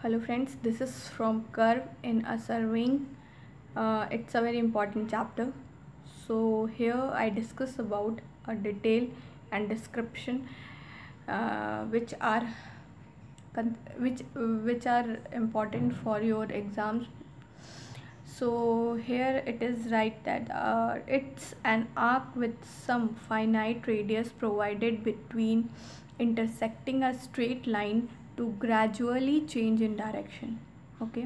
Hello friends, this is from curve in a surveying. It's a very important chapter. So here I discuss about a detail and description which are important for your exams. So here it is right that it's an arc with some finite radius provided between intersecting a straight line to gradually change in direction. Okay,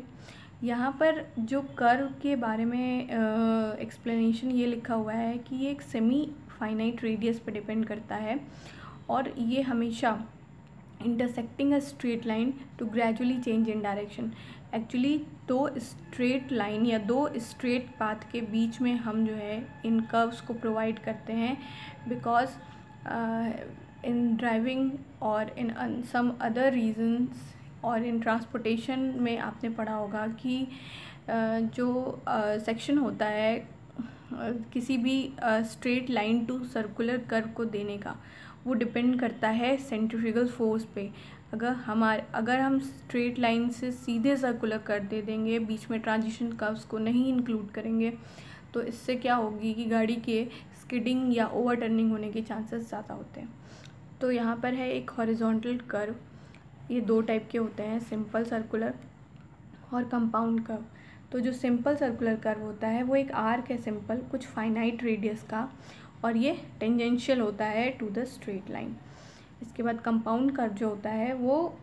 यहाँ पर जो curve के बारे में explanation ये लिखा हुआ है कि ये एक सेमी फाइनाइट रेडियस पर डिपेंड करता है और ये हमेशा intersecting a straight line to gradually change in direction. Actually दो स्ट्रेट लाइन या दो स्ट्रेट पाथ के बीच में हम जो है इन कर्व्स को प्रोवाइड करते हैं बिकॉज इन ड्राइविंग और इन सम अदर रीजंस और इन ट्रांसपोर्टेशन में आपने पढ़ा होगा कि जो सेक्शन होता है किसी भी straight line to circular curve को देने का, वो डिपेंड करता है सेंट्रीफ्यूगल फोर्स पे। अगर हम स्ट्रेट लाइन से सीधे सर्कुलर कर दे देंगे, बीच में ट्रांजिशन कर्व्स को नहीं इंक्लूड करेंगे, तो इससे क्या होगी कि गाड़ी के स्किडिंग या ओवरटर्निंग होने के चांसेस ज़्यादा होते हैं। तो यहाँ पर है एक हॉरिजॉन्टल कर्व, ये दो टाइप के होते हैं, सिंपल सर्कुलर और कंपाउंड कर्व। तो जो सिंपल सर्कुलर कर्व होता है वो एक आर्क है सिंपल, कुछ फाइनाइट रेडियस का, और ये टेंजेंशियल होता है टू द स्ट्रेट लाइन। इसके बाद कंपाउंड कर्व जो होता है वो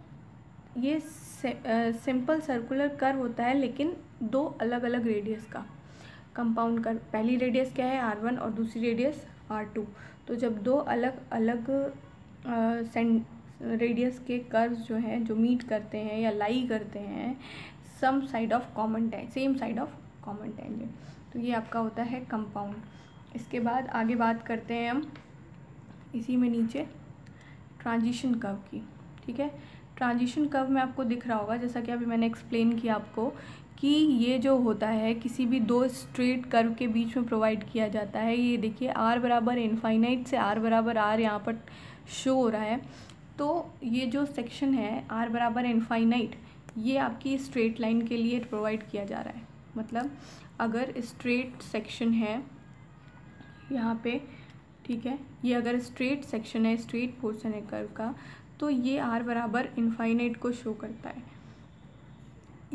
ये सिंपल सर्कुलर कर्व होता है लेकिन दो अलग अलग रेडियस का। कंपाउंड कर्व पहली रेडियस क्या है R1 और दूसरी रेडियस R2। तो जब दो अलग अलग रेडियस के कर्व्स जो हैं जो मीट करते हैं या लाई करते हैं same side of common tangent, तो ये आपका होता है कंपाउंड। इसके बाद आगे बात करते हैं हम इसी में नीचे ट्रांजिशन कर्व की। ठीक है, ट्रांजिशन कर्व में आपको दिख रहा होगा, जैसा कि अभी मैंने एक्सप्लेन किया आपको, कि ये जो होता है किसी भी दो स्ट्रेट कर्व के बीच में प्रोवाइड किया जाता है। ये देखिए R बराबर इनफाइनाइट से R बराबर R यहाँ पर शो हो रहा है। तो ये जो सेक्शन है R बराबर इनफाइनाइट, ये आपकी स्ट्रेट लाइन के लिए प्रोवाइड किया जा रहा है। मतलब अगर स्ट्रेट सेक्शन है यहाँ पे, ठीक है, ये अगर स्ट्रेट सेक्शन है, स्ट्रेट पोर्शन है कर्व का, तो ये R बराबर इनफाइनाइट को शो करता है।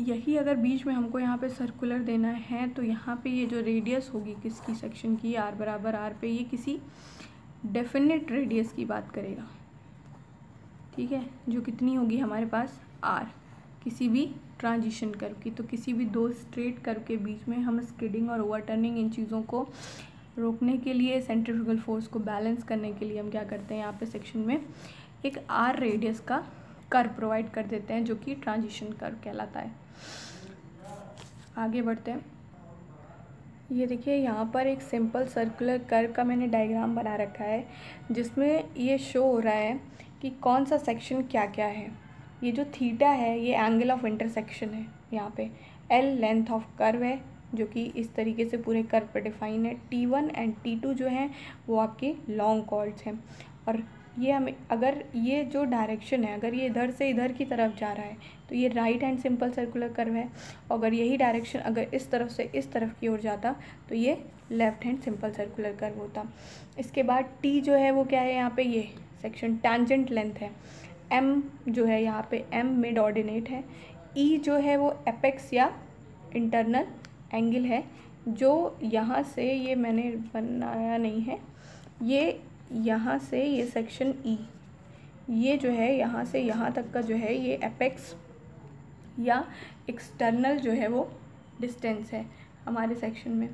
यही अगर बीच में हमको यहाँ पे सर्कुलर देना है तो यहाँ पे ये जो रेडियस होगी किसकी सेक्शन की, R बराबर R पे, ये किसी डेफिनेट रेडियस की बात करेगा। ठीक है, जो कितनी होगी हमारे पास R, किसी भी ट्रांजिशन कर्व की। तो किसी भी दो स्ट्रेट कर्व के बीच में हम स्किडिंग और ओवरटर्निंग इन चीज़ों को रोकने के लिए, सेंट्रीफ्यूगल फोर्स को बैलेंस करने के लिए हम क्या करते हैं, यहाँ पे सेक्शन में एक R रेडियस का कर्व प्रोवाइड कर देते हैं जो कि ट्रांजिशन कर्व कहलाता है। आगे बढ़ते हैं। ये देखिए यहाँ पर एक सिंपल सर्कुलर कर्व का मैंने डायग्राम बना रखा है जिसमें ये शो हो रहा है कि कौन सा सेक्शन क्या क्या है। ये जो थीटा है ये एंगल ऑफ इंटरसेक्शन है, यहाँ पे L लेंथ ऑफ कर्व है जो कि इस तरीके से पूरे कर्व पर डिफाइन है। T1 एंड T2 जो हैं वो आपके लॉन्ग कॉर्ड्स हैं। और ये हमें, अगर ये जो डायरेक्शन है, अगर ये इधर से इधर की तरफ जा रहा है तो ये right hand simple circular curve है, और अगर यही डायरेक्शन अगर इस तरफ से इस तरफ की ओर जाता तो ये left hand simple circular curve होता। इसके बाद T जो है वो क्या है, यहाँ पे ये सेक्शन टैंजेंट लेंथ है। M जो है यहाँ पे M मिड ऑर्डिनेट है। E जो है वो एपेक्स या इंटरनल एंगल है, जो यहाँ से, ये मैंने बनाया नहीं है, ये यहाँ से ये सेक्शन E, ये जो है यहाँ से यहाँ तक का जो है ये एपेक्स या एक्सटर्नल जो है वो डिस्टेंस है हमारे सेक्शन में।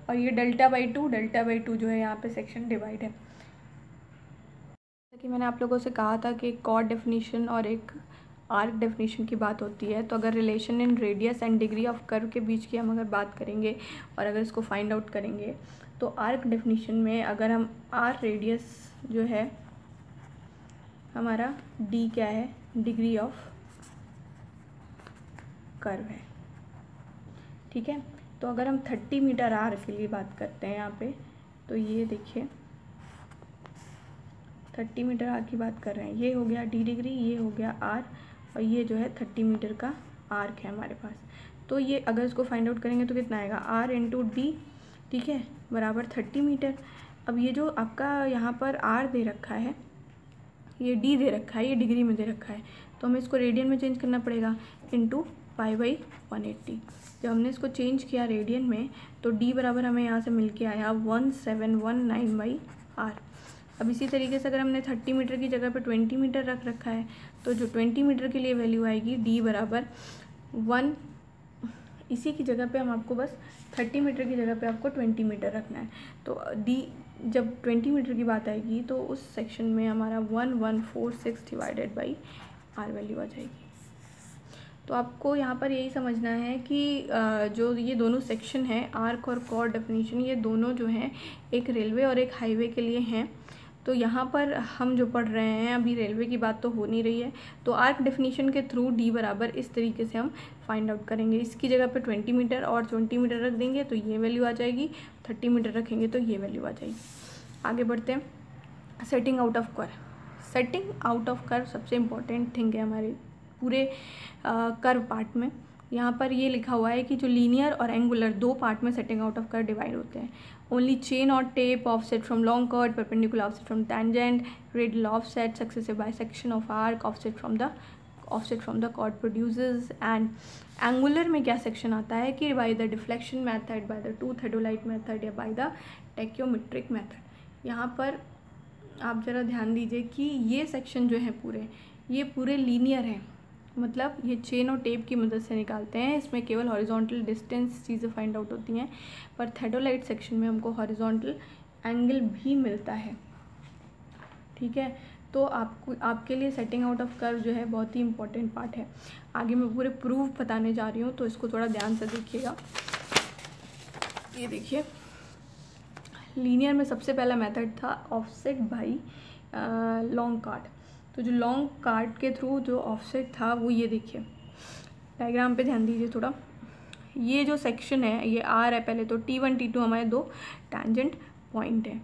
और ये डेल्टा बाई टू जो है यहाँ पे सेक्शन डिवाइड है। जैसा कि मैंने आप लोगों से कहा था कि एक कॉर्ड डेफिनेशन और एक आर्क डेफिनेशन की बात होती है। तो अगर relation in radius and degree of curve के बीच की हम अगर बात करेंगे और अगर इसको फाइंड आउट करेंगे तो आर्क डेफिनेशन में अगर हम R रेडियस जो है हमारा, D क्या है, डिग्री ऑफ कर्व है। ठीक है, तो अगर हम 30 मीटर R के लिए बात करते हैं यहाँ पे, तो ये देखिए 30 मीटर R की बात कर रहे हैं, ये हो गया D डिग्री, ये हो गया R, और ये जो है 30 मीटर का आर्क है हमारे पास। तो ये अगर इसको फाइंड आउट करेंगे तो कितना आएगा, आर इंटू डी, ठीक है, बराबर 30 मीटर। अब ये जो आपका यहाँ पर आर दे रखा है, ये डी दे रखा है, ये डिग्री में दे रखा है, तो हमें इसको रेडियन में चेंज करना पड़ेगा, इंटू π/180। जब हमने इसको चेंज किया रेडियन में तो डी बराबर हमें यहाँ से मिल के आया 1719/r। अब इसी तरीके से अगर हमने 30 मीटर की जगह पे 20 मीटर रख रखा है तो जो 20 मीटर के लिए वैल्यू आएगी डी बराबर 1, इसी की जगह पे हम आपको बस 30 मीटर की जगह पे आपको 20 मीटर रखना है। तो डी जब 20 मीटर की बात आएगी तो उस सेक्शन में हमारा 1146/r वैल्यू आ जाएगी। तो आपको यहाँ पर यही समझना है कि जो ये दोनों सेक्शन हैं, आर्क और कॉर्ड डेफिनेशन, ये दोनों जो हैं एक रेलवे और एक हाईवे के लिए हैं। तो यहाँ पर हम जो पढ़ रहे हैं अभी रेलवे की बात तो हो नहीं रही है, तो आर्क डेफिनेशन के थ्रू डी बराबर इस तरीके से हम फाइंड आउट करेंगे। इसकी जगह पे 20 मीटर और 20 मीटर रख देंगे तो ये वैल्यू आ जाएगी, 30 मीटर रखेंगे तो ये वैल्यू आ जाएगी। आगे बढ़ते हैं, setting out of curve. Setting out of curve सबसे इम्पॉर्टेंट थिंग है हमारे पूरे कर्व पार्ट में। यहाँ पर ये लिखा हुआ है कि जो लीनियर और एंगुलर दो पार्ट में setting out of curve divide होते हैं। ओनली चेन और tape, offset from long curve, perpendicular offset from tangent, radial offset, successive bisection of arc, offset from the chord produces. And angular में क्या section आता है कि by the deflection method, by the two theodolite method या by the tacheometric method. यहाँ पर आप ज़रा ध्यान दीजिए कि ये सेक्शन जो है ये पूरे लीनियर है, मतलब ये चेन और टेप की मदद से निकालते हैं। इसमें केवल हॉरिजॉन्टल डिस्टेंस चीज़ें फाइंड आउट होती हैं, पर थेडोलाइट सेक्शन में हमको हॉरिजॉन्टल एंगल भी मिलता है, ठीक है। तो आपके लिए सेटिंग आउट ऑफ कर्व जो है बहुत ही इंपॉर्टेंट पार्ट है। आगे मैं पूरे प्रूफ बताने जा रही हूँ तो इसको थोड़ा ध्यान से देखिएगा। ये देखिए, लीनियर में सबसे पहला मेथड था ऑफसेट बाई लॉन्ग कार्ड। तो जो लॉन्ग कार्ड के थ्रू जो ऑफसेट था वो ये देखिए, डायग्राम पे ध्यान दीजिए थोड़ा। ये जो सेक्शन है ये आर है पहले, तो T1 T2 हमारे दो टैंजेंट पॉइंट है।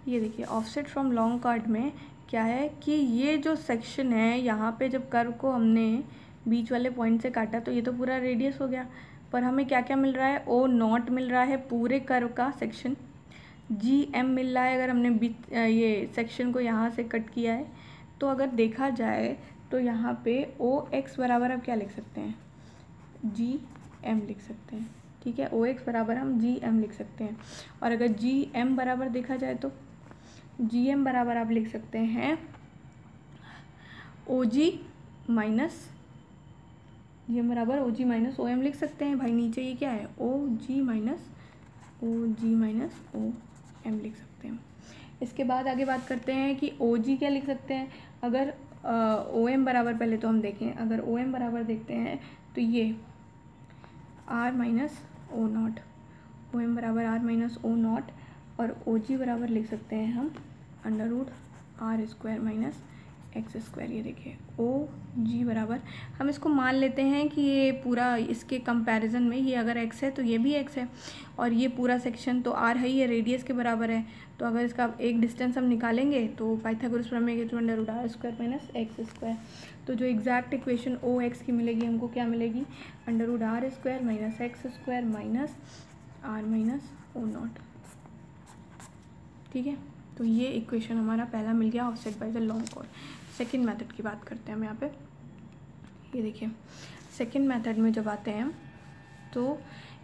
ये देखिए ऑफसेट फ्रॉम लॉन्ग कार्ड में क्या है कि ये जो सेक्शन है यहाँ पे जब कर्व को हमने बीच वाले पॉइंट से काटा तो ये तो पूरा रेडियस हो गया, पर हमें क्या क्या मिल रहा है, O0 मिल रहा है पूरे कर्व का सेक्शन, GM मिल रहा है अगर हमने बीच ये सेक्शन को यहाँ से कट किया है। तो अगर देखा जाए तो यहाँ पे OX बराबर आप क्या लिख सकते हैं, GM लिख सकते हैं, ठीक है। OX बराबर हम GM लिख सकते हैं। और अगर GM बराबर देखा जाए तो GM बराबर आप लिख सकते हैं OG माइनस, GM बराबर OG माइनस OM लिख सकते हैं भाई। नीचे ये क्या है, OG माइनस OM लिख सकते हैं। इसके बाद आगे बात करते हैं कि OG क्या लिख सकते हैं। अगर OM बराबर, पहले तो हम देखें, अगर OM बराबर देखते हैं तो ये R माइनस O0, OM बराबर R माइनस O0, और OG बराबर लिख सकते हैं हम √R² माइनस x²। ये देखिए OG बराबर, हम इसको मान लेते हैं कि ये पूरा इसके कंपैरिजन में ये अगर x है तो ये भी x है, और ये पूरा सेक्शन तो r है, ये रेडियस के बराबर है। तो अगर इसका एक डिस्टेंस हम निकालेंगे तो पाइथागोरस प्रमेय के थ्रू √R² माइनस x²। तो जो एग्जैक्ट इक्वेशन OX की मिलेगी हमको क्या मिलेगी, √R² minus x² minus R minus O0, ठीक है। तो ये इक्वेशन हमारा पहला मिल गया offset by the long chord. Second method की बात करते हैं हम यहाँ पे। ये देखिए सेकेंड मेथड में जब आते हैं तो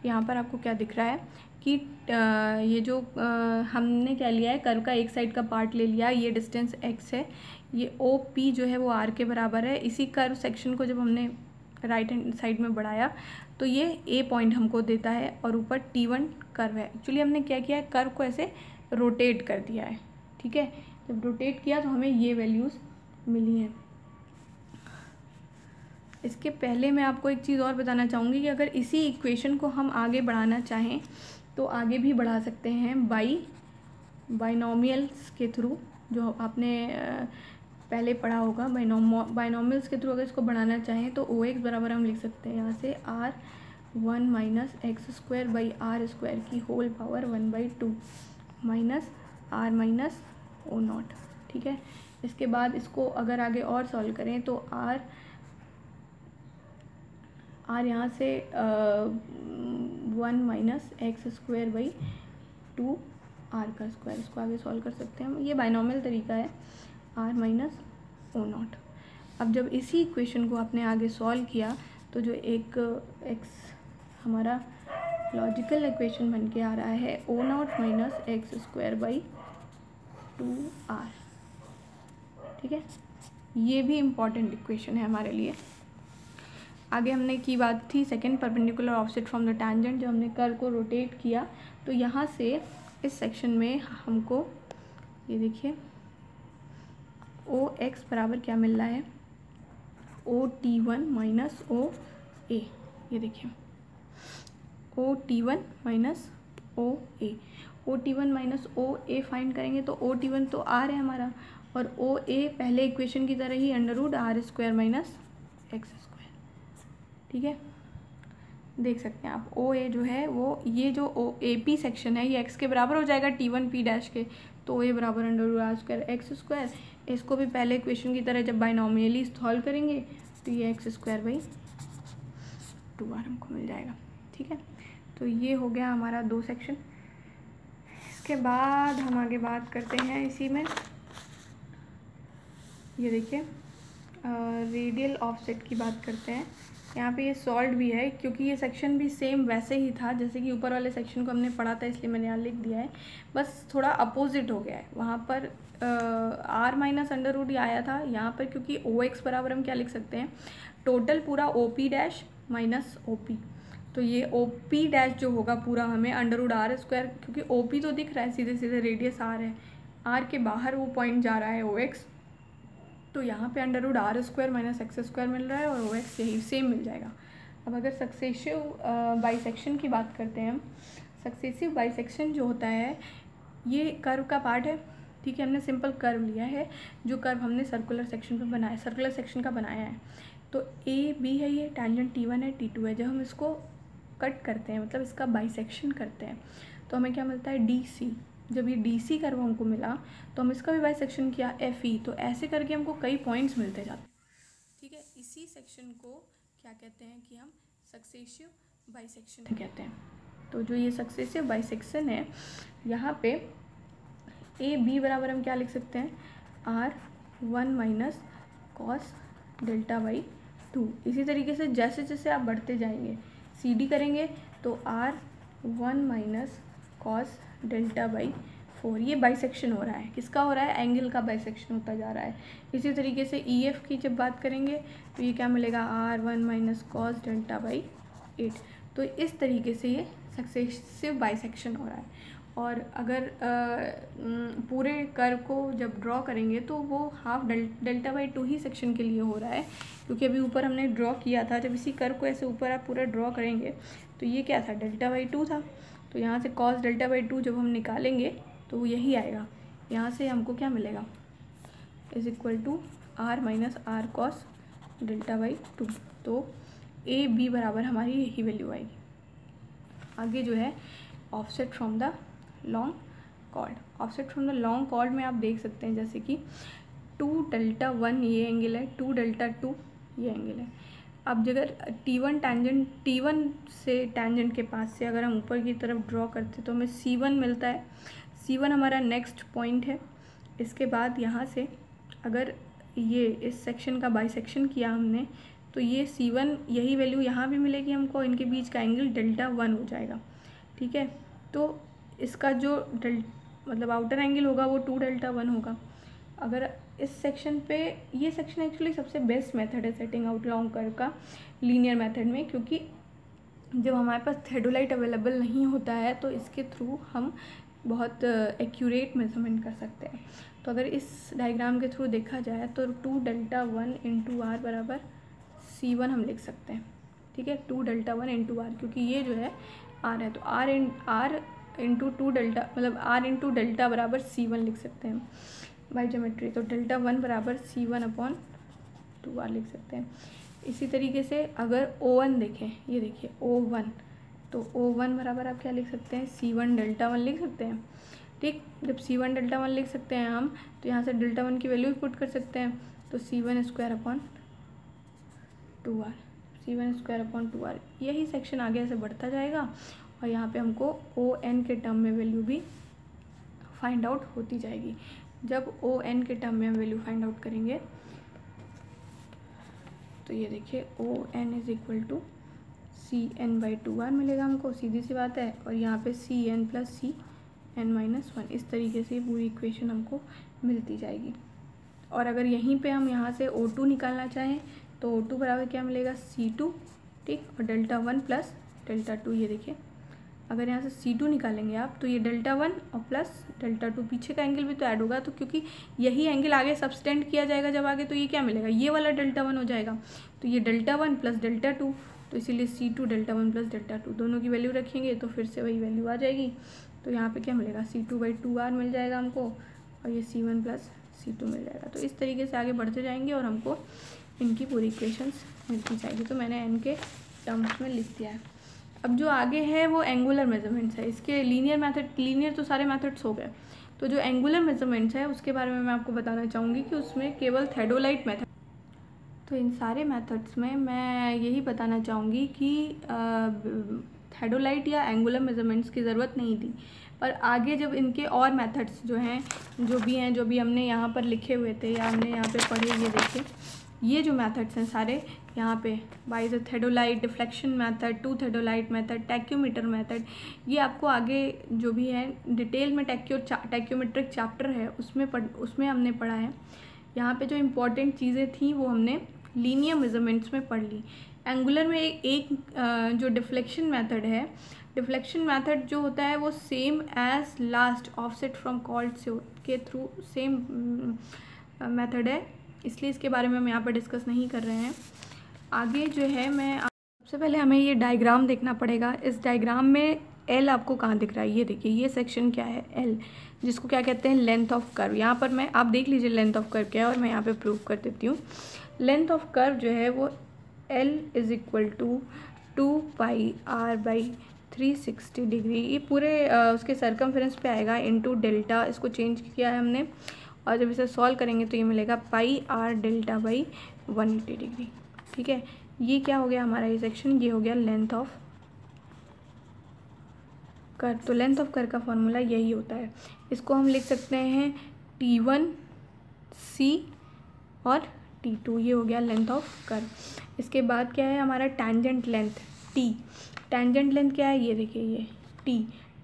यहाँ पर आपको क्या दिख रहा है कि ये जो हमने क्या लिया है, कर्व का एक साइड का पार्ट ले लिया, ये डिस्टेंस x है, ये OP जो है वो r के बराबर है। इसी कर्व सेक्शन को जब हमने राइट हैंड साइड में बढ़ाया तो ये A पॉइंट हमको देता है, और ऊपर T1 कर्व है। एक्चुअली हमने क्या किया है, कर्व को ऐसे रोटेट कर दिया है, ठीक है। जब रोटेट किया तो हमें ये वैल्यूज़ मिली हैं। इसके पहले मैं आपको एक चीज़ और बताना चाहूँगी कि अगर इसी इक्वेशन को हम आगे बढ़ाना चाहें तो आगे भी बढ़ा सकते हैं बाइनोमियल्स के थ्रू, जो आपने पहले पढ़ा होगा। बाइनोमियल्स के थ्रू अगर इसको बढ़ाना चाहें तो OX बराबर हम लिख सकते हैं यहाँ से R1 माइनस x²/r² की whole power 1/2 minus R minus O0, ठीक है। इसके बाद इसको अगर आगे और सॉल्व करें तो आर यहाँ से 1 minus x square by 2 R का स्क्वायर, इसको आगे सॉल्व कर सकते हैं हम। ये बाइनोमियल तरीका है, आर माइनस ओ नॉट। अब जब इसी इक्वेशन को आपने आगे सॉल्व किया तो जो एक एक्स हमारा लॉजिकल इक्वेशन बन के आ रहा है O naught minus x square by 2r। ठीक है, ये भी इम्पॉर्टेंट इक्वेशन है हमारे लिए। आगे हमने की बात थी second perpendicular offset from the tangent. जब हमने कर्व को रोटेट किया तो यहाँ से इस सेक्शन में हमको ये देखिए ओ एक्स बराबर क्या मिल रहा है, O T one minus O A. ये देखिए O T one minus O A, O T one minus O A find करेंगे तो ओ टी वन तो आर है हमारा, और ओ ए पहले इक्वेशन की तरह ही under root R square minus x square. ठीक है, देख सकते हैं आप ओ ए जो है वो ये जो ओ ए पी सेक्शन है ये एक्स के बराबर हो जाएगा टी वन पी डैश के, तो ए बराबर under root R square x square. इसको भी पहले इक्वेशन की तरह जब बाइनोमियली सॉल्व करेंगे तो ये एक्स स्क्वायर बाई 2r हमको मिल जाएगा। ठीक है, तो ये हो गया हमारा 2 सेक्शन। इसके बाद हम आगे बात करते हैं इसी में, ये देखिए रेडियल ऑफसेट की बात करते हैं। यहाँ पे ये सॉल्व भी है क्योंकि ये सेक्शन भी सेम वैसे ही था जैसे कि ऊपर वाले सेक्शन को हमने पढ़ा था, इसलिए मैंने यहाँ लिख दिया है, बस थोड़ा अपोजिट हो गया है। वहाँ पर आर माइनस अंडर रूट आया था, यहाँ पर क्योंकि ओ एक्स बराबर हम क्या लिख सकते हैं, टोटल पूरा O P dash minus O P. तो ये ओ पी डैश जो होगा पूरा हमें अंडर रूट आर स्क्वायर, क्योंकि ओ पी तो दिख रहा है सीधे सीधे रेडियस आर है, आर के बाहर वो पॉइंट जा रहा है ओ एक्स, तो यहाँ पे under root R square minus x square मिल रहा है और ओ एक्स यही सेम मिल जाएगा। अब अगर सक्सेसिव बाइसेक्शन की बात करते हैं हम, सक्सेसिव बाइसेक्शन जो होता है ये कर्व का पार्ट है। ठीक है, हमने सिंपल कर्व लिया है, जो कर्व हमने सर्कुलर सेक्शन पे बनाया, सर्कुलर सेक्शन का बनाया है। तो ए बी है, ये टैंजेंट टी वन है, टी टू है। जब हम इसको कट करते हैं मतलब इसका बाइसेक्शन करते हैं तो हमें क्या मिलता है, डी सी। जब ये डी सी कर्व हमको मिला तो हम इसका भी बाइसेक्शन किया एफ ई, तो ऐसे करके हमको कई पॉइंट्स मिलते जाते हैं। ठीक है, इसी सेक्शन को क्या कहते हैं कि हम सक्सेसिव बाइसेक्शन कहते हैं। तो जो ये सक्सेसिव बाइसेक्शन है यहाँ पे ए बी बराबर हम क्या लिख सकते हैं, R one minus cos delta by 2। इसी तरीके से जैसे जैसे आप बढ़ते जाएंगे सी डी करेंगे तो R one minus cos delta by 4। ये बाइसेक्शन हो रहा है, किसका हो रहा है, एंगल का बाइसेक्शन होता जा रहा है। इसी तरीके से ई एफ की जब बात करेंगे तो ये क्या मिलेगा, R one minus cos delta by 8। तो इस तरीके से ये सक्सेसिव बाइसेक्शन हो रहा है। और अगर पूरे कर्व को जब ड्रॉ करेंगे तो वो half delta by 2 he section के लिए हो रहा है, क्योंकि अभी ऊपर हमने ड्रॉ किया था। जब इसी कर्व को ऐसे ऊपर आप पूरा ड्रॉ करेंगे तो ये क्या था, डेल्टा बाई 2 था। तो यहाँ से कॉस डेल्टा बाई 2 जब हम निकालेंगे तो वो यही आएगा। यहाँ से हमको क्या मिलेगा, is equal to R minus R cos delta by 2। तो ए बी बराबर हमारी यही वैल्यू आएगी। आगे जो है offset from the long chord, offset from the long chord में आप देख सकते हैं जैसे कि 2 डेल्टा 1 ये एंगल है, 2 डेल्टा 2 ये एंगल है। अब अगर T1 टैंजेंट T1 से टैंजेंट के पास से अगर हम ऊपर की तरफ ड्रॉ करते तो हमें C1 मिलता है। C1 हमारा नेक्स्ट पॉइंट है। इसके बाद यहाँ से अगर ये इस सेक्शन का बाइसेक्शन किया हमने तो ये C1 यही वैल्यू यहाँ भी मिलेगी हमको, इनके बीच का एंगल डेल्टा 1 हो जाएगा। ठीक है, तो इसका जो मतलब आउटर एंगल होगा वो 2 डेल्टा 1 होगा। अगर इस सेक्शन पे, ये सेक्शन एक्चुअली सबसे बेस्ट मेथड है सेटिंग आउट लॉन्ग कर्व का लीनियर मेथड में, क्योंकि जब हमारे पास थेडोलाइट अवेलेबल नहीं होता है तो इसके थ्रू हम बहुत एक्यूरेट मेजरमेंट कर सकते हैं। तो अगर इस डायग्राम के थ्रू देखा जाए तो 2 डेल्टा 1 इंटू आर बराबर C1 हम लिख सकते हैं। ठीक है, 2 डेल्टा 1 इंटू आर, क्योंकि ये जो है आर है तो आर इंटू 2 डेल्टा मतलब आर इंटू डेल्टा बराबर C1 लिख सकते हैं बाई ज्योमेट्री। तो डेल्टा 1 बराबर C1 अपॉन 2R लिख सकते हैं। इसी तरीके से अगर O1 देखें, ये देखिए O1, तो O1 बराबर आप क्या लिख सकते हैं, C1 डेल्टा 1 लिख सकते हैं। ठीक, जब C1 डेल्टा 1 लिख सकते हैं हम तो यहाँ से डेल्टा 1 की वैल्यू पुट कर सकते हैं, तो C1 square upon 2R। C1² r। यही सेक्शन आगे ऐसे बढ़ता जाएगा और यहाँ पे हमको ON के टर्म में वैल्यू भी फाइंड आउट होती जाएगी। जब ON के टर्म में हम वैल्यू फाइंड आउट करेंगे तो ये देखिए ON = CN/2r मिलेगा हमको, सीधी सी बात है। और यहाँ पे CN + CN-1, इस तरीके से पूरी इक्वेशन हमको मिलती जाएगी। और अगर यहीं पे हम यहाँ से O2 निकालना चाहें तो O2 बराबर क्या मिलेगा, C2, ठीक, और Δ1 + Δ2। ये देखिए अगर यहाँ से C2 निकालेंगे आप तो ये Δ1 और प्लस Δ2, पीछे का एंगल भी तो ऐड होगा, तो क्योंकि यही एंगल आगे सब्सटेंड किया जाएगा जब आगे, तो ये क्या मिलेगा, ये वाला Δ1 हो जाएगा। तो ये Δ1 + Δ2, तो इसीलिए C2 Δ1 + Δ2 दोनों की वैल्यू रखेंगे तो फिर से वही वैल्यू आ जाएगी। तो यहाँ पे क्या मिलेगा, C2/2r मिल जाएगा हमको, और ये C1 + C2 मिल जाएगा। तो इस तरीके से आगे बढ़ते जाएंगे और हमको इनकी पूरी इक्वेशंस मिलती जाएगी। तो मैंने n के टर्म्स में लिख दिया है। अब जो आगे है वो एंगुलर मेजरमेंट्स है। इसके लीनियर तो सारे मेथड्स हो गए, तो जो एंगुलर मेजरमेंट्स है उसके बारे में मैं आपको बताना चाहूँगी कि उसमें केवल थेडोलाइट मेथड। तो इन सारे मेथड्स में मैं यही बताना चाहूँगी कि थेडोलाइट या एंगुलर मेजरमेंट्स की ज़रूरत नहीं थी, पर आगे जब इनके और मेथड्स जो भी हमने यहाँ पर लिखे हुए थे या हमने यहाँ पे पढ़े, ये देखिए ये जो मेथड्स हैं सारे यहाँ पे, by the theodolite, deflection method, two theodolite method, tacheometer method, ये आपको आगे जो भी है डिटेल में टैक्योमेट्रिक चैप्टर है उसमें हमने पढ़ा है। यहाँ पे जो इम्पोर्टेंट चीज़ें थी वो हमने लीनियर मेजरमेंट्स में पढ़ ली। एंगुलर में एक जो डिफ्लेक्शन मेथड है, डिफ्लेक्शन मेथड जो होता है वो same as last offset from called के थ्रू सेम मेथड है, इसलिए इसके बारे में हम यहाँ पर डिस्कस नहीं कर रहे हैं। आगे जो है सबसे पहले हमें ये डायग्राम देखना पड़ेगा। इस डायग्राम में L आपको कहाँ दिख रहा है, ये देखिए ये सेक्शन क्या है, L, जिसको क्या कहते हैं, लेंथ ऑफ कर्व। यहाँ पर आप देख लीजिए लेंथ ऑफ कर्व क्या है और मैं यहाँ पे प्रूव कर देती हूँ। लेंथ ऑफ कर्व जो है वो L = 2πr/360 डिग्री, ये पूरे उसके सरकमफेरेंस पे आएगा इनटू डेल्टा, इसको चेंज किया है हमने, और जब इसे सॉल्व करेंगे तो ये मिलेगा πr/180 डिग्री, ठीक है। ये क्या हो गया हमारा ये सेक्शन, ये हो गया लेंथ ऑफ कर्व। तो लेंथ ऑफ कर्व का फॉर्मूला यही होता है, इसको हम लिख सकते हैं T1 C और T2, ये हो गया लेंथ ऑफ कर्व। इसके बाद क्या है हमारा tangent length T। Tangent length क्या है, ये देखिए ये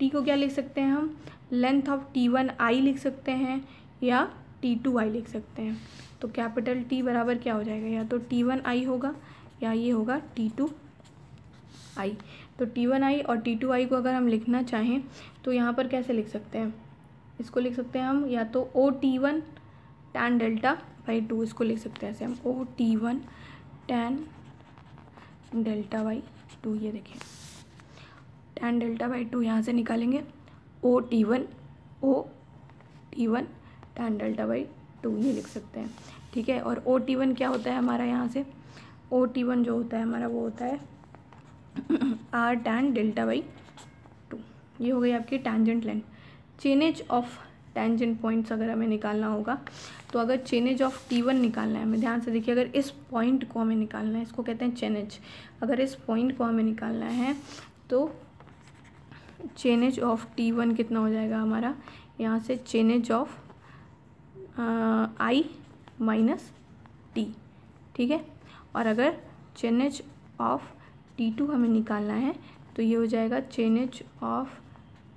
T को क्या लिख सकते हैं हम, लेंथ ऑफ T1I लिख सकते हैं या T2I लिख सकते हैं। तो कैपिटल T बराबर क्या हो जाएगा, या तो T1I होगा या ये होगा T2I। तो T1I और T2I को अगर हम लिखना चाहें तो यहाँ पर कैसे लिख सकते हैं, इसको लिख सकते हैं हम या तो OT1 tan Δ/2, इसको लिख सकते हैं ऐसे हम OT1 tan Δ/2। ये देखिए tan Δ/2 यहाँ से निकालेंगे OT1 tan Δ/2, ये लिख सकते हैं, ठीक है। और OT1 क्या होता है हमारा, यहाँ से OT1 जो होता है हमारा वो होता है R tan Δ/2। ये हो गई आपकी tangent length. Chainage of tangent points अगर हमें निकालना होगा तो अगर चेनेज ऑफ T1 निकालना है, हमें ध्यान से देखिए, अगर इस पॉइंट को हमें निकालना है, इसको कहते हैं चेनेज, अगर इस पॉइंट को हमें निकालना है तो चेनेज ऑफ T1 कितना हो जाएगा हमारा, यहाँ से चेनेज ऑफ I - T, ठीक है। और अगर चेनेज ऑफ T2 हमें निकालना है तो ये हो जाएगा chainage of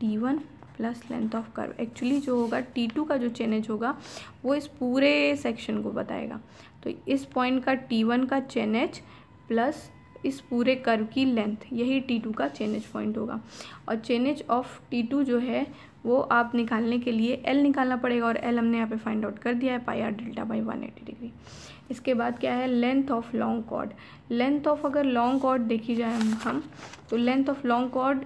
T1 plus length of curve. Actually जो होगा T2 का जो चेनेज होगा वो इस पूरे सेक्शन को बताएगा, तो इस पॉइंट का T1 का चेनेज प्लस इस पूरे कर्व की लेंथ, यही T2 का चेनेज पॉइंट होगा। और चेनेज ऑफ T2 जो है वो आप निकालने के लिए L निकालना पड़ेगा, और L हमने यहाँ पे फाइंड आउट कर दिया है πr/180 डिग्री। इसके बाद क्या है length of long chord. Length of अगर लॉन्ग कॉर्ड देखी जाए हम तो लेंथ ऑफ लॉन्ग कॉर्ड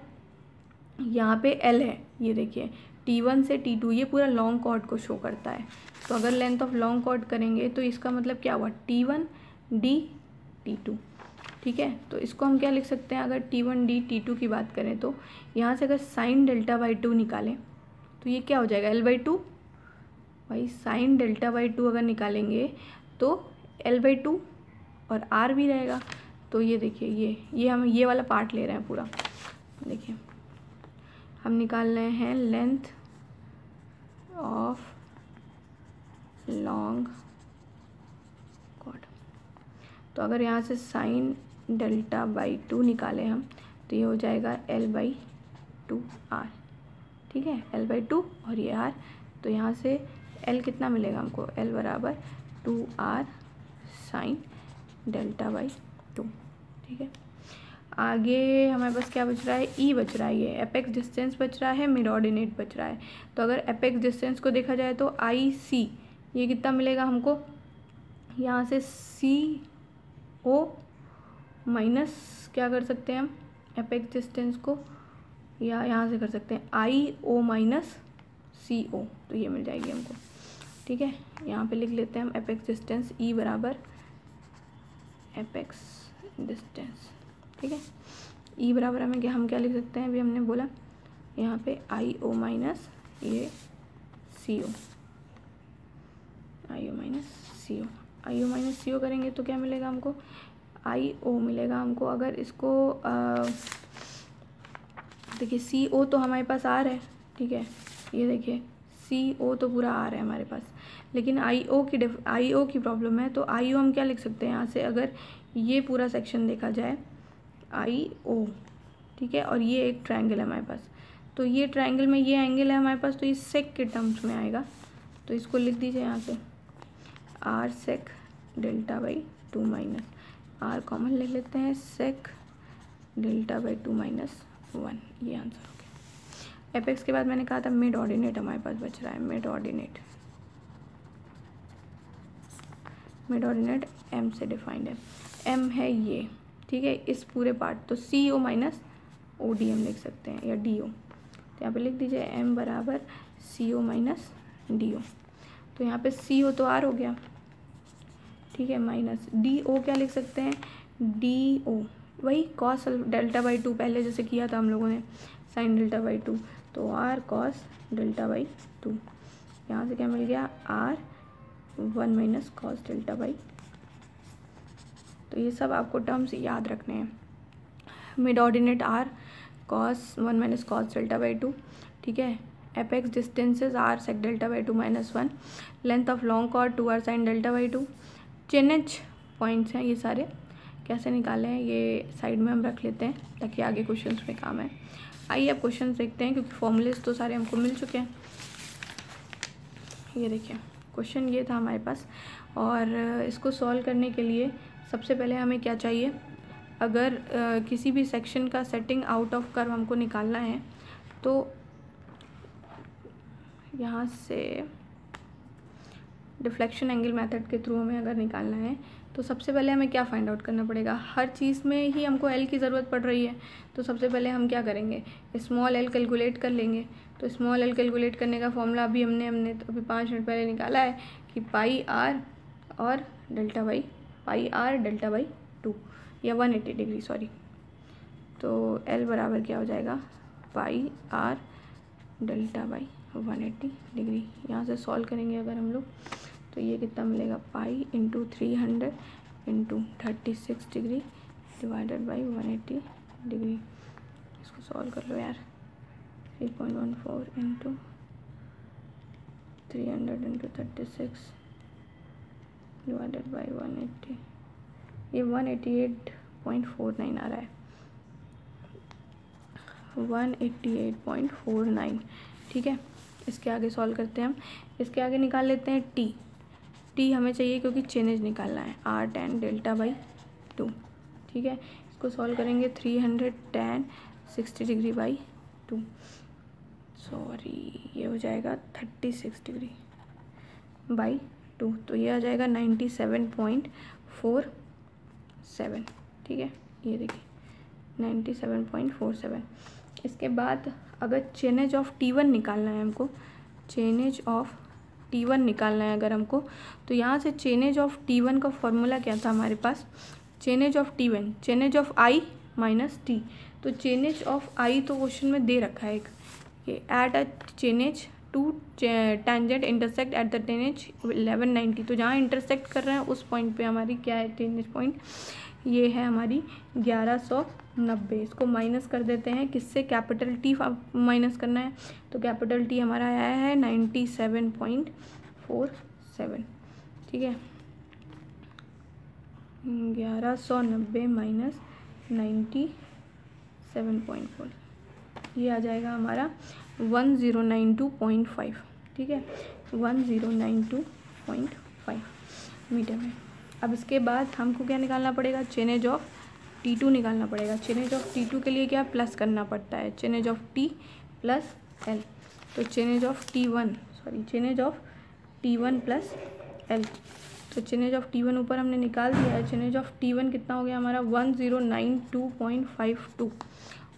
यहाँ पे L है, ये देखिए T1 से T2 ये पूरा लॉन्ग कॉर्ड को शो करता है। तो अगर लेंथ ऑफ लॉन्ग कॉर्ड करेंगे तो इसका मतलब क्या हुआ, T1 D T2, ठीक है। तो इसको हम क्या लिख सकते हैं, अगर T1 D T2 की बात करें तो यहाँ से अगर sin Δ/2 निकालें तो ये क्या हो जाएगा L/2, भाई sin Δ/2 अगर निकालेंगे तो L/2 और R भी रहेगा, तो ये देखिए ये हम ये वाला पार्ट ले रहे हैं पूरा। देखिए हम निकाल रहे हैं लेंथ ऑफ लॉन्ग कॉर्ड। तो अगर यहाँ से साइन डेल्टा बाई 2 निकाले हम तो ये हो जाएगा L/2 R। ठीक है, L/2 और ये R। तो यहाँ से L कितना मिलेगा हमको, L बराबर 2R साइन डेल्टा बाई 2। ठीक है, आगे हमारे पास क्या बच रहा है, E बच रहा है, ये एपेक्स डिस्टेंस बच रहा है, मिड ऑर्डिनेट बच रहा है। तो अगर एपेक्स डिस्टेंस को देखा जाए तो IC ये कितना मिलेगा हमको, यहाँ से CO माइनस क्या कर सकते हैं हम एपेक्स डिस्टेंस को, या यहाँ से कर सकते हैं IO माइनस CO, तो ये मिल जाएगी हमको। ठीक है, यहाँ पे लिख लेते हैं हम एपेक्स डिस्टेंस E बराबर एपेक्स डिस्टेंस। ठीक है, E बराबर हम क्या लिख सकते हैं, अभी हमने बोला यहाँ पे IO माइनस ये CO, IO माइनस CO करेंगे तो क्या मिलेगा हमको, IO मिलेगा हमको। अगर इसको देखिए CO तो हमारे पास आ रहा है। ठीक है, ये देखिए CO तो पूरा आ रहा है हमारे पास, लेकिन IO की प्रॉब्लम है। तो IO हम क्या लिख सकते हैं यहाँ से, अगर ये पूरा सेक्शन देखा जाए IO, ठीक है, और ये एक ट्रायंगल है हमारे पास, तो ये ट्रायंगल में ये एंगल है हमारे पास, तो ये सेक के टर्म्स में आएगा। तो इसको लिख दीजिए यहाँ से R sec delta by 2 minus R common ले लेते हैं, सेक डेल्टा बाई 2 माइनस 1, ये आंसर हो गया। एपेक्स के बाद मैंने कहा था मिड ऑर्डिनेट हमारे पास बच रहा है, मिड ऑर्डिनेट M से डिफाइंड है, M है ये। ठीक है, इस पूरे पार्ट, तो CO माइनस OD हम लिख सकते हैं, या DO। तो यहाँ पे लिख दीजिए M बराबर CO माइनस DO। तो यहाँ पे CO तो R हो गया, ठीक है, माइनस DO क्या लिख सकते हैं, DO वही कॉस डेल्टा बाई 2 पहले जैसे किया था हम लोगों ने, साइन डेल्टा बाई 2, तो R कॉस डेल्टा बाई 2। यहाँ से क्या मिल गया, R 1 minus cos delta by. तो ये सब आपको टर्म्स याद रखने हैं। Mid ordinate R cos 1 minus cos delta by 2। ठीक है, apex distances R sec delta by 2 minus 1, length of long chord 2R sine delta by 2। Chainage points हैं ये सारे, कैसे निकाले हैं ये साइड में हम रख लेते हैं ताकि आगे क्वेश्चंस में काम आए। आइए अब क्वेश्चंस देखते हैं, क्योंकि फॉर्मूलेस तो सारे हमको मिल चुके हैं। ये देखिए क्वेश्चन ये था हमारे पास, और इसको सॉल्व करने के लिए सबसे पहले हमें क्या चाहिए, अगर किसी भी सेक्शन का सेटिंग आउट ऑफ कर्व हमको निकालना है, तो यहाँ से डिफ्लेक्शन एंगल मेथड के थ्रू हमें अगर निकालना है, तो सबसे पहले हमें क्या फाइंड आउट करना पड़ेगा, हर चीज़ में ही हमको L की ज़रूरत पड़ रही है। तो सबसे पहले हम क्या करेंगे, स्मॉल L कैलकुलेट कर लेंगे। तो स्मॉल L कैलकुलेट करने का फॉर्मूला अभी हमने तो अभी 5 मिनट पहले निकाला है कि पाई R और delta by, pi R delta by 2, या 180 डिग्री सॉरी। तो L बराबर क्या हो जाएगा, पाई R डेल्टा बाई 180 डिग्री। यहाँ से सॉल्व करेंगे अगर हम लोग, तो ये कितना मिलेगा, pi into 300 into 36 degree divided by 180 degree. इसको सॉल्व कर लो यार, 3.14 इंटू 300 इंटू 36 डिवाइडेड बाई 180, ये 188.49 आ रहा है, 188.49। ठीक है, इसके आगे सॉल्व करते हैं हम, इसके आगे निकाल लेते हैं टी हमें चाहिए क्योंकि चेनेज निकालना है, R tan डेल्टा बाई 2। ठीक है, इसको सॉल्व करेंगे, 300 tan 60 डिग्री बाई 2, सॉरी ये हो जाएगा 36 डिग्री बाई 2, तो ये आ जाएगा 97.47। ठीक है, ये देखिए 97.47। इसके बाद अगर चेनेज ऑफ T1 निकालना है हमको, चेनेज ऑफ T1 निकालना है अगर हमको, तो यहाँ से चेनेज ऑफ T1 का फॉर्मूला क्या था हमारे पास, chainage of T1 chainage of I minus T। तो चेनेज ऑफ I तो क्वेश्चन में दे रखा है एक, ये at a chainage to tangent intersect at the chainage 1190। तो जहाँ इंटरसेक्ट कर रहे हैं उस पॉइंट पे हमारी क्या है चेनेज पॉइंट, ये है हमारी 1190। इसको माइनस कर देते हैं, किससे, कैपिटल टी माइनस करना है, तो कैपिटल टी हमारा आया है 97.47। ठीक है, 1190 माइनस 97.4, ये आ जाएगा हमारा 1092.5। ठीक है, 1092.5 मीटर में। अब इसके बाद हमको क्या निकालना पड़ेगा, चेनेज ऑफ T2 निकालना पड़ेगा। चेनेज ऑफ T2 के लिए क्या प्लस करना पड़ता है, chainage of T plus L। तो chainage of T1 plus L, तो चेनेज ऑफ T1 ऊपर हमने निकाल दिया है। चेनेज ऑफ T1 कितना हो गया हमारा 1092.52,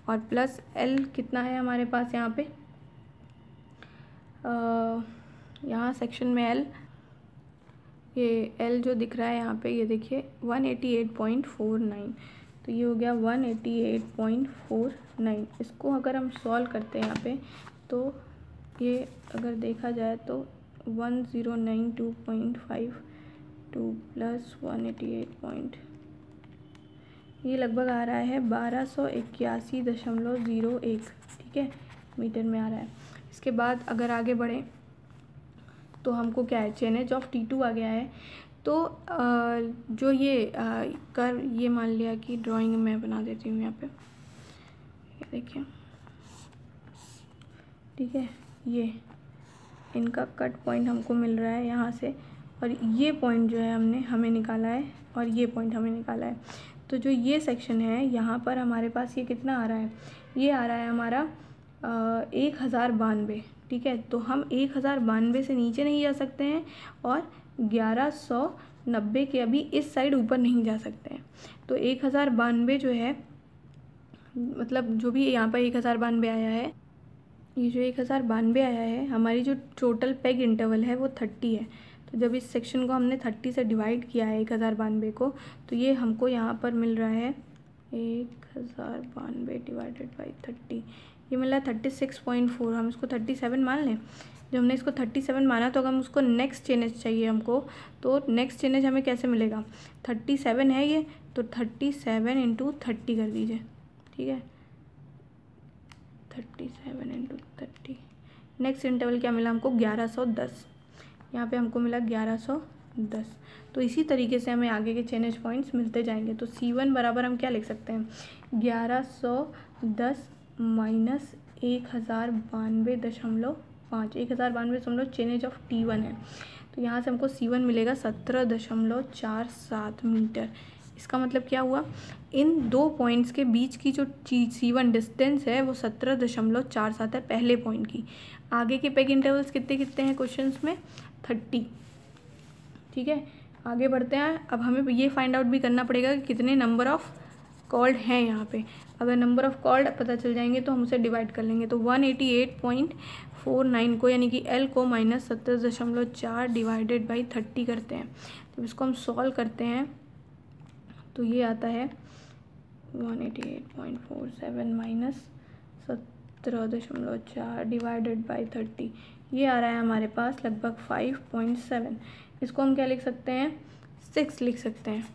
और प्लस L कितना है हमारे पास यहाँ पे, यहाँ सेक्शन में L, ये L जो दिख रहा है यहाँ पे, ये देखिए 188.49, तो ये हो गया 188.49। इसको अगर हम सॉल्व करते हैं यहाँ पे, तो ये अगर देखा जाए तो 1092.52 प्लस 188 ये लगभग आ रहा है 1281.01। ठीक है, मीटर में आ रहा है। इसके बाद अगर आगे बढ़ें तो हमको क्या है, चेनेज ऑफ T2 आ गया है। तो जो ये ये मान लिया कि ड्राइंग मैं बना देती हूँ यहाँ पे, ये देखिए। ठीक है, ये इनका कट पॉइंट हमको मिल रहा है यहाँ से, और ये पॉइंट जो है हमें निकाला है, और ये पॉइंट हमें निकाला है। तो जो ये सेक्शन है यहाँ पर हमारे पास ये कितना आ रहा है, ये आ रहा है हमारा 1092। ठीक है, तो हम 1092 से नीचे नहीं जा सकते हैं, और 1190 के अभी इस साइड ऊपर नहीं जा सकते हैं। तो 1092 जो है, मतलब जो भी यहाँ पर 1092 आया है, ये जो 1092 आया है, हमारी जो टोटल पेग इंटरवल है वो 30 है। तो जब इस सेक्शन को हमने 30 से डिवाइड किया है 1092 को, तो ये हमको यहाँ पर मिल रहा है 1092 डिवाइडेड बाई 30, ये मिला 36.4। हम इसको 37 मान लें। जब हमने इसको 37 माना, तो अगर हम उसको नेक्स्ट चेनेज चाहिए हमको, तो नेक्स्ट चेनेज हमें कैसे मिलेगा, 37 है ये, तो 37 इंटू 30 कर दीजिए। ठीक है, 37 इंटू 30। नेक्स्ट इंटरवल क्या मिला हमको, 1110। यहाँ पे हमको मिला 1110। तो इसी तरीके से हमें आगे के चेनेज पॉइंट्स मिलते जाएंगे। तो C1 बराबर हम क्या लिख सकते हैं, 1110 माइनस 1092.5, 1092 चेनेज ऑफ T1 है। तो यहाँ से हमको C1 मिलेगा 17.47 मीटर। इसका मतलब क्या हुआ, इन दो पॉइंट्स के बीच की जो C1 डिस्टेंस है वो 17.47 है पहले पॉइंट की। आगे के पेग इंटरवल्स कितने कितने हैं क्वेश्चंस में, 30। ठीक है, आगे बढ़ते हैं। अब हमें ये फाइंड आउट भी करना पड़ेगा कि कितने नंबर ऑफ़ कॉल्ड हैं यहाँ पे। अगर नंबर ऑफ़ कॉल्ड पता चल जाएंगे तो हम उसे डिवाइड कर लेंगे। तो 188.49 को, यानी कि L को माइनस 17.4 डिवाइडेड बाई 30 करते हैं। जब इसको हम सॉल्व करते हैं तो ये आता है 188.47 माइनस 17.4 डिवाइडेड बाई 30, ये आ रहा है हमारे पास लगभग 5.7। इसको हम क्या लिख सकते हैं, 6 लिख सकते हैं।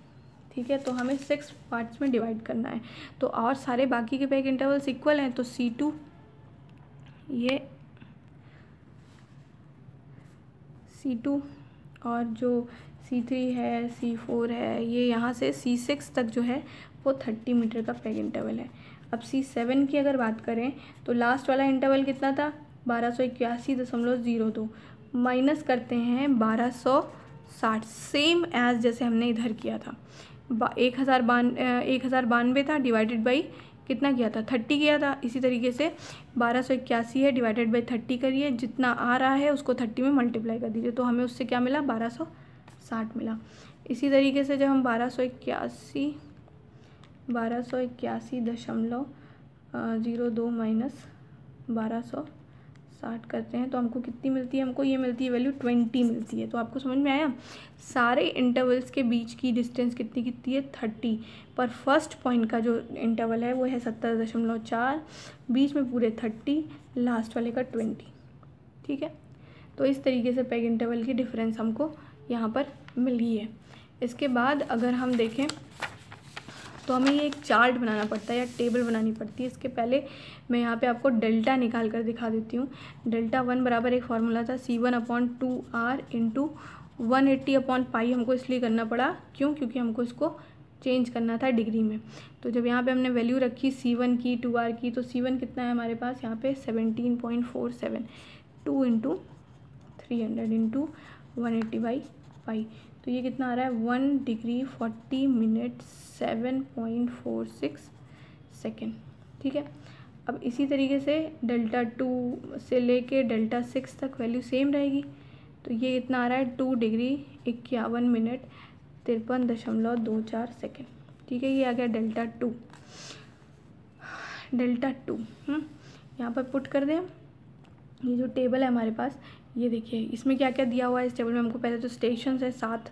ठीक है, तो हमें 6 पार्ट्स में डिवाइड करना है। तो और सारे बाकी के पेग इंटरवल्स इक्वल हैं, तो C2 ये C2 और जो C3 है, C4 है, ये यहाँ से C6 तक जो है वो 30 मीटर का पेग इंटरवल है। अब C7 की अगर बात करें तो लास्ट वाला इंटरवल कितना था, 1281.02, माइनस करते हैं 1260, सेम एज जैसे हमने इधर किया था। 1092 था, डिवाइडेड बाई कितना किया था, 30 किया था। इसी तरीके से 1281 है, डिवाइडेड बाई 30 करिए, जितना आ रहा है उसको 30 में मल्टीप्लाई कर दीजिए, तो हमें उससे क्या मिला, 1260 मिला। इसी तरीके से जब हम 1281.02 माइनस 1260 करते हैं तो हमको कितनी मिलती है, हमको ये मिलती है वैल्यू 20 मिलती है। तो आपको समझ में आया, सारे इंटरवल्स के बीच की डिस्टेंस कितनी कितनी है, 30, पर फर्स्ट पॉइंट का जो इंटरवल है वो है 17.4, बीच में पूरे 30, लास्ट वाले का 20। ठीक है, तो इस तरीके से पेग इंटरवल की डिफरेंस हमको यहाँ पर मिल गई है। इसके बाद अगर हम देखें तो हमें ये एक चार्ट बनाना पड़ता है या टेबल बनानी पड़ती है। इसके पहले मैं यहाँ पे आपको डेल्टा निकाल कर दिखा देती हूँ। डेल्टा 1 बराबर एक फार्मूला था C1/2R इंटू 180/पाई। हमको इसलिए करना पड़ा, क्योंकि हमको इसको चेंज करना था डिग्री में। तो जब यहाँ पे हमने वैल्यू रखी C1 की 2R की, तो C1 कितना है हमारे पास यहाँ पे 17.47, 2 इंटू 300 इंटू 180/पाई। तो ये कितना आ रहा है 1 डिग्री 40 मिनट 7.46 सेकेंड। ठीक है, अब इसी तरीके से डेल्टा 2 से लेके डेल्टा 6 तक वैल्यू सेम रहेगी। तो ये कितना आ रहा है 2 डिग्री 51 मिनट 53.24 सेकेंड। ठीक है, ये आ गया डेल्टा 2। यहाँ पर पुट कर दें। ये जो टेबल है हमारे पास, ये देखिए इसमें क्या क्या दिया हुआ है। इस टेबल में हमको पहले तो स्टेशंस है 7,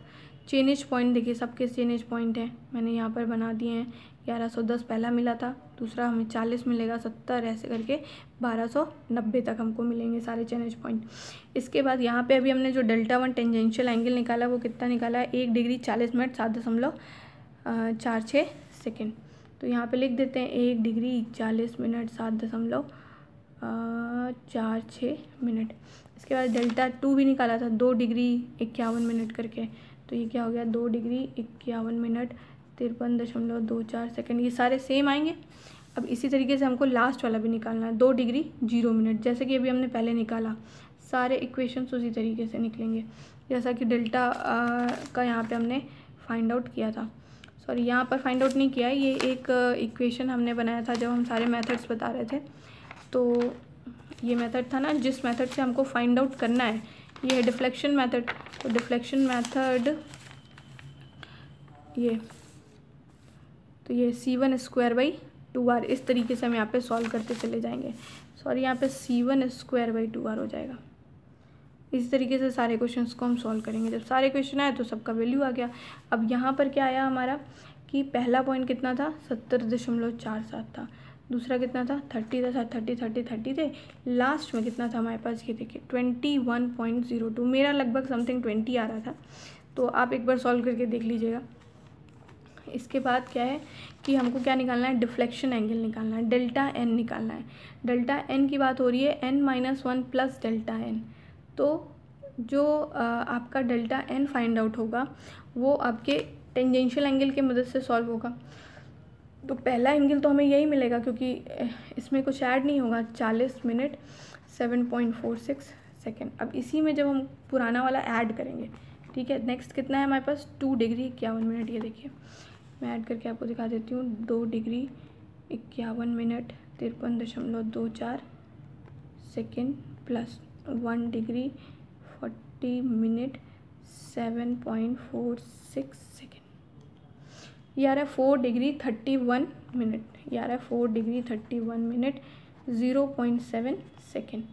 चेनेज पॉइंट देखिए सबके चेनेज पॉइंट हैं, मैंने यहाँ पर बना दिए हैं। 1110 पहला मिला था, दूसरा हमें 40 मिलेगा, 70 ऐसे करके 1290 तक हमको मिलेंगे सारे चेनेज पॉइंट। इसके बाद यहाँ पे अभी हमने जो डेल्टा 1 टेंजेंशियल एंगल निकाला वो कितना निकाला है 1 डिग्री 40 मिनट 7.46 सेकेंड। तो यहाँ पे लिख देते हैं 1 डिग्री 40 मिनट 7.46 मिनट। इसके बाद डेल्टा 2 भी निकाला था 2 डिग्री 51 मिनट करके, तो ये क्या हो गया 2 डिग्री 51 मिनट 53.24 सेकेंड। ये सारे सेम आएंगे। अब इसी तरीके से हमको लास्ट वाला भी निकालना है 2 डिग्री 0 मिनट, जैसे कि अभी हमने पहले निकाला। सारे इक्वेशंस उसी तरीके से निकलेंगे जैसा कि डेल्टा का यहाँ पे हमने फाइंड आउट किया था। सॉरी, यहाँ पर फाइंड आउट नहीं किया है, ये एक इक्वेशन हमने बनाया था जब हम सारे मेथड्स बता रहे थे। तो ये मेथड था ना, जिस मेथड से हमको फाइंड आउट करना है, ये है डिफ्लेक्शन मेथड। तो डिफ्लेक्शन मेथड ये C1²/2R, इस तरीके से हम यहाँ पे सॉल्व करते चले जाएंगे। सॉरी, यहाँ पे C1²/2R हो जाएगा। इस तरीके से सारे क्वेश्चंस को हम सॉल्व करेंगे। जब सारे क्वेश्चन आए तो सबका वैल्यू आ गया। अब यहाँ पर क्या आया हमारा कि पहला पॉइंट कितना था 70.47 था, दूसरा कितना था 30 था, 30 थे। लास्ट में कितना था हमारे पास, ये देखिए 21.02। मेरा लगभग समथिंग 20 आ रहा था, तो आप एक बार सॉल्व करके देख लीजिएगा। इसके बाद क्या है कि हमको क्या निकालना है, डिफ्लेक्शन एंगल निकालना है, डेल्टा एन निकालना है। डेल्टा एन की बात हो रही है n-1 प्लस डेल्टा एन। तो जो आपका डेल्टा एन फाइंड आउट होगा वो आपके टेंजेंशियल एंगल की मदद से सॉल्व होगा। तो पहला एंगल तो हमें यही मिलेगा क्योंकि इसमें कुछ ऐड नहीं होगा, 40 मिनट 7.46 सेकेंड। अब इसी में जब हम पुराना वाला ऐड करेंगे, ठीक है, नेक्स्ट कितना है हमारे पास 2 डिग्री 51 मिनट। ये देखिए मैं ऐड करके आपको दिखा देती हूँ। 2 degree 51 minute 53.24 second plus 1 degree 40 minute 7.46 second. ये आ रहा है 4 डिग्री 31 मिनट। ये आ रहा है 4 डिग्री 31 मिनट 0.7 सेकेंड।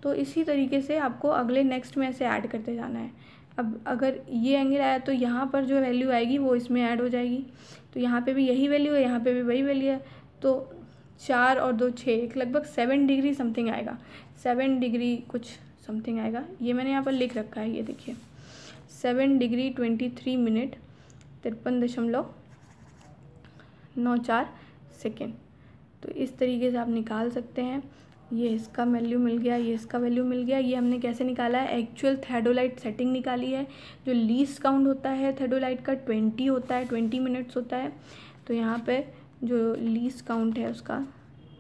तो इसी तरीके से आपको अगले नेक्स्ट में ऐसे ऐड करते जाना है। अब अगर ये एंगल आया तो यहाँ पर जो वैल्यू आएगी वो इसमें ऐड हो जाएगी। तो यहाँ पे भी यही वैल्यू है, यहाँ पे भी वही वैल्यू है। तो 4 और 2 6, लगभग 7 डिग्री समथिंग आएगा, 7 डिग्री कुछ समथिंग आएगा। ये मैंने यहाँ पर लिख रखा है, ये देखिए 7 डिग्री 23 मिनट 53.94 सेकेंड। तो इस तरीके से आप निकाल सकते हैं। ये इसका वैल्यू मिल गया, ये इसका वैल्यू मिल गया। ये हमने कैसे निकाला है, एक्चुअल थेडोलाइट सेटिंग निकाली है। जो लीस्ट काउंट होता है थेडोलाइट का 20 होता है, 20 मिनट्स होता है। तो यहाँ पे जो लीस्ट काउंट है उसका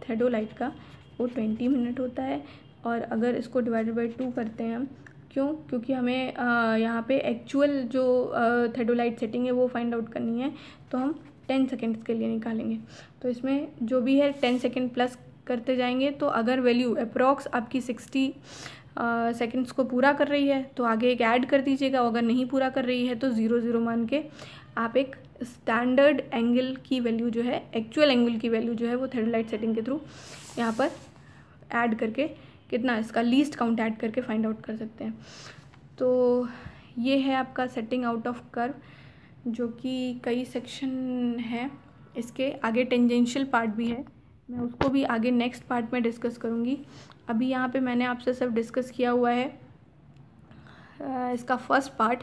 थेडोलाइट का वो 20 मिनट होता है। और अगर इसको डिवाइडेड बाई 2 करते हैं हम, क्योंकि हमें यहाँ पे एक्चुअल जो थेडोलाइट सेटिंग है वो फाइंड आउट करनी है, तो हम 10 सेकेंड्स के लिए निकालेंगे। तो इसमें जो भी है 10 सेकेंड प्लस करते जाएंगे। तो अगर वैल्यू अप्रॉक्स आपकी 60 सेकेंड्स को पूरा कर रही है तो आगे एक ऐड कर दीजिएगा। अगर नहीं पूरा कर रही है तो 0 मान के आप एक स्टैंडर्ड एंगल की वैल्यू जो है, एक्चुअल एंगल की वैल्यू जो है वो थेडोलाइट सेटिंग के थ्रू यहाँ पर ऐड करके कितना इसका लीस्ट काउंट ऐड करके फाइंड आउट कर सकते हैं। तो ये है आपका सेटिंग आउट ऑफ कर्व, जो कि कई सेक्शन है। इसके आगे टेंजेंशियल पार्ट भी है, मैं उसको भी आगे नेक्स्ट पार्ट में डिस्कस करूँगी। अभी यहाँ पे मैंने आपसे सब डिस्कस किया हुआ है इसका फर्स्ट पार्ट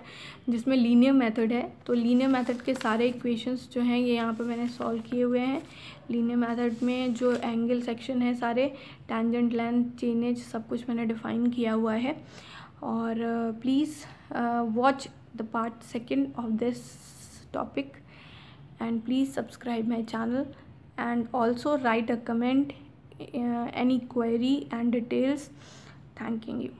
जिसमें लीनियर मेथड है। तो लीनियर मेथड के सारे इक्वेशंस जो हैं ये यहाँ पे मैंने सॉल्व किए हुए हैं। लीनियर मेथड में जो एंगल सेक्शन है सारे, टेंजेंट, लेंथ, चेनेज, सब कुछ मैंने डिफ़ाइन किया हुआ है। और please watch the part second of this topic and please subscribe my channel and also write a comment, any query and details. Thanking you.